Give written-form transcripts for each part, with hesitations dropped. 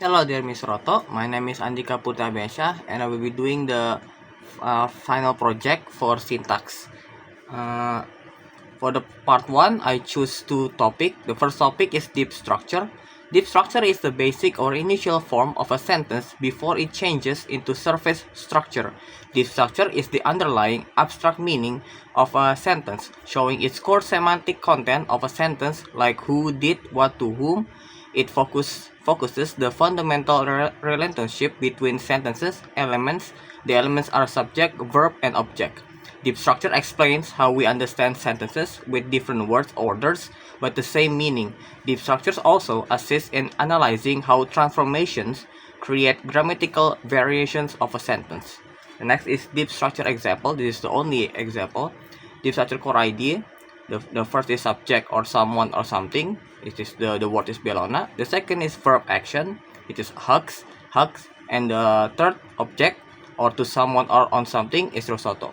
Hello dear Miss Roto, my name is Andika Putra Besha and I will be doing the final project for syntax. For the part 1, I choose two topics. The first topic is deep structure. Deep structure is the basic or initial form of a sentence before it changes into surface structure. Deep structure is the underlying abstract meaning of a sentence, showing its core semantic content of a sentence like who did what to whom. It focuses the fundamental relationship between sentences elements. The elements are subject, verb, and object. Deep structure explains how we understand sentences with different word orders but the same meaning. Deep structures also assist in analyzing how transformations create grammatical variations of a sentence. The next is deep structure example. This is the only example. Deep structure core idea. The first is subject or someone or something. It is the word is Bellona. The second is verb action. It is hugs, and the third object or to someone or on something is risotto.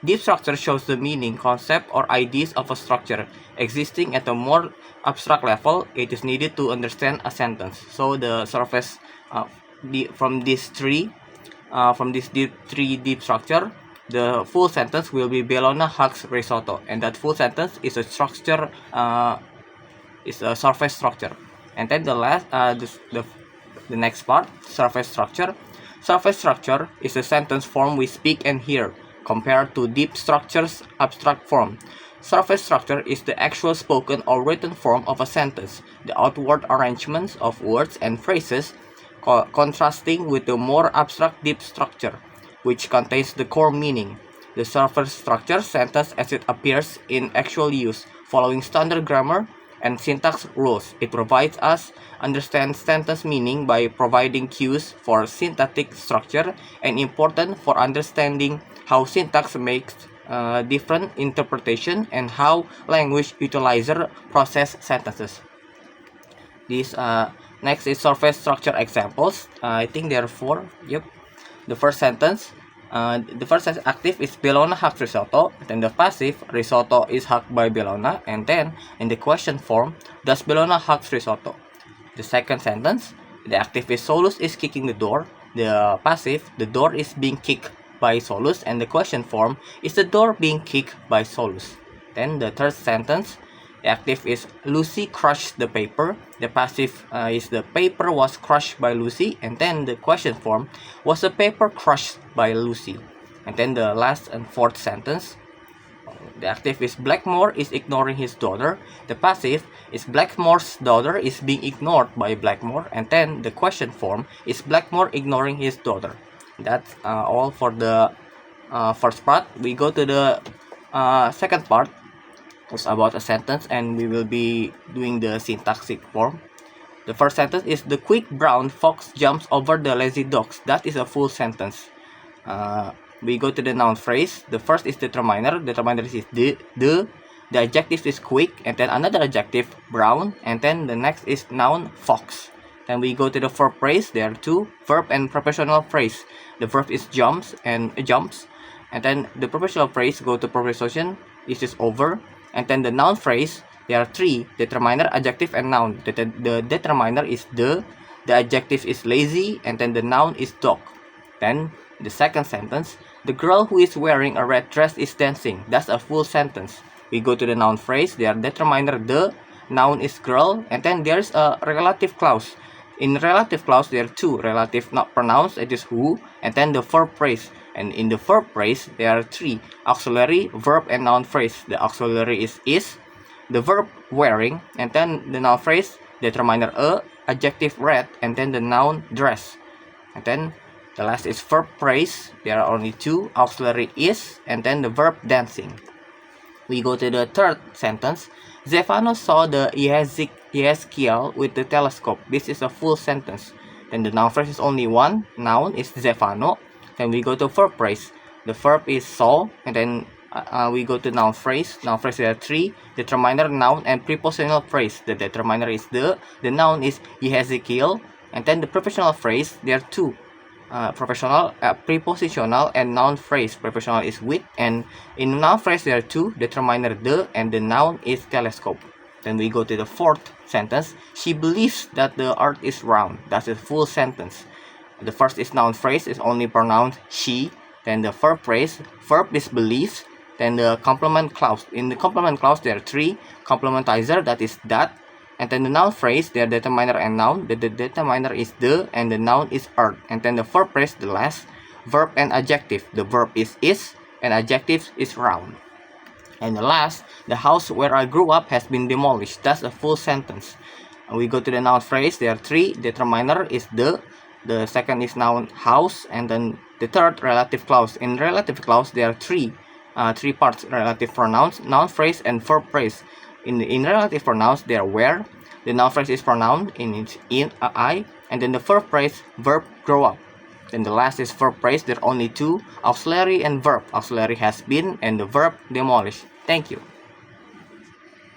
Deep structure shows the meaning, concept, or ideas of a structure existing at a more abstract level. It is needed to understand a sentence. So the surface from these three deep structure, the full sentence will be Bellona hugs risotto, and that full sentence is a structure, is a surface structure. And then the next part, surface structure. Surface structure is a sentence form we speak and hear, compared to deep structure's abstract form. Surface structure is the actual spoken or written form of a sentence, the outward arrangements of words and phrases contrasting with the more abstract deep structure, which contains the core meaning. The surface structure sentence as it appears in actual use, following standard grammar and syntax rules. It provides us understand sentence meaning by providing cues for syntactic structure and important for understanding how syntax makes different interpretation and how language utilizer process sentences. This next is surface structure examples. I think there are 4. Yep. The first sentence. The first active is Bellona hugs risotto. Then the passive, risotto is hugged by Bellona. And then in the question form, does Bellona hugs risotto? The second sentence, the active is Solus is kicking the door. The passive, the door is being kicked by Solus. And the question form is the door being kicked by Solus. Then the third sentence, the active is Lucy crushed the paper. The passive is the paper was crushed by Lucy. And then the question form, was the paper crushed by Lucy? And then the last and fourth sentence, the active is Blackmore is ignoring his daughter. The passive is Blackmore's daughter is being ignored by Blackmore. And then the question form is Blackmore ignoring his daughter. That's all for the first part. We go to the second part. It's about a sentence and we will be doing the syntactic form. The first sentence is the quick brown fox jumps over the lazy dogs. That is a full sentence. We go to the noun phrase. The first is determiner. Determiner is the adjective is quick, and then another adjective brown, and then the next is noun fox. Then we go to the verb phrase. There are 2, verb and prepositional phrase. The verb is jumps, and then the prepositional phrase go to preposition. This is over. And then the noun phrase, there are 3, determiner, adjective, and noun. The determiner is the adjective is lazy, and then the noun is dog. Then the second sentence, the girl who is wearing a red dress is dancing. That's a full sentence. We go to the noun phrase, there are determiner, the noun is girl, and then there's a relative clause. In relative clause, there are 2, relative not pronouns, it is who, and then the verb phrase. And in the verb phrase, there are 3, auxiliary, verb, and noun phrase. The auxiliary is, the verb wearing, and then the noun phrase, determiner adjective red, and then the noun dress. And then the last is verb phrase. There are only 2, auxiliary is, and then the verb dancing. We go to the third sentence. Zefano saw the Ezekiel with the telescope. This is a full sentence. Then the noun phrase is only 1, noun is Zefano. Then we go to verb phrase. The verb is saw, and then we go to noun phrase. Noun phrase there are 3, determiner, noun, and prepositional phrase. The determiner is the noun is Ezekiel, and then the prepositional phrase there are 2, prepositional and noun phrase. Prepositional is with, and in noun phrase there are 2, determiner the, and the noun is telescope. Then we go to the fourth sentence. She believes that the earth is round. That's a full sentence. The first is noun phrase is only pronounced she. Then the verb phrase, verb is believes. Then the complement clause. In the complement clause, there are three. Complementizer, that is that. And then the noun phrase, they are determiner and noun. The determiner is the, and the noun is earth. And then the verb phrase, the last. Verb and adjective. The verb is, and adjective is round. And the last, the house where I grew up has been demolished. That's a full sentence. And we go to the noun phrase. There are three. Determiner is the second is noun house, and then the third relative clause. In relative clause, there are three parts: relative pronouns, noun phrase, and verb phrase. In relative pronouns, they are where. The noun phrase is pronoun in I, and then the verb phrase, verb grow up. Then the last is verb phrase. There are only two, auxiliary and verb. Auxiliary has been, and the verb demolished. Thank you.